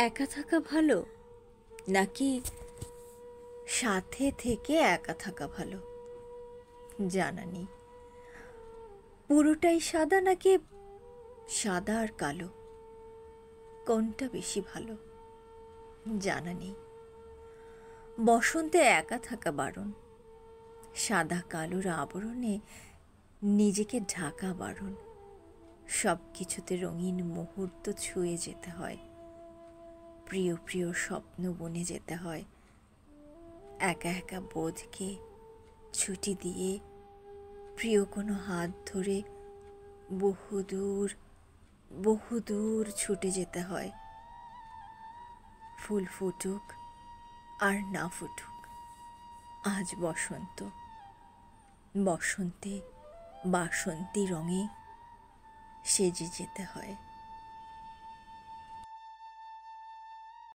একা থাকা ভালো, নাকি সাথে থেকে একা থাকা ভালো জানা নেই। পুরোটাই সাদা, নাকি সাদা আর কালো, কোনটা বেশি ভালো জানা নেই। বসন্তে একা থাকা বারণ, সাদা কালোর আবরণে নিজেকে ঢাকা বারণ। সব কিছুতে রঙিন মুহূর্ত ছুঁয়ে যেতে হয়, প্রিয় প্রিয় স্বপ্ন বনে যেতে হয়। একা একা বোধকে ছুটি দিয়ে প্রিয় কোনো হাত ধরে বহুদূর বহুদূর ছুটে যেতে হয়। ফুল ফুটুক আর না ফুটুক, আজ বসন্ত। বসন্তে বাসন্তী রঙে সেজে যেতে হয়।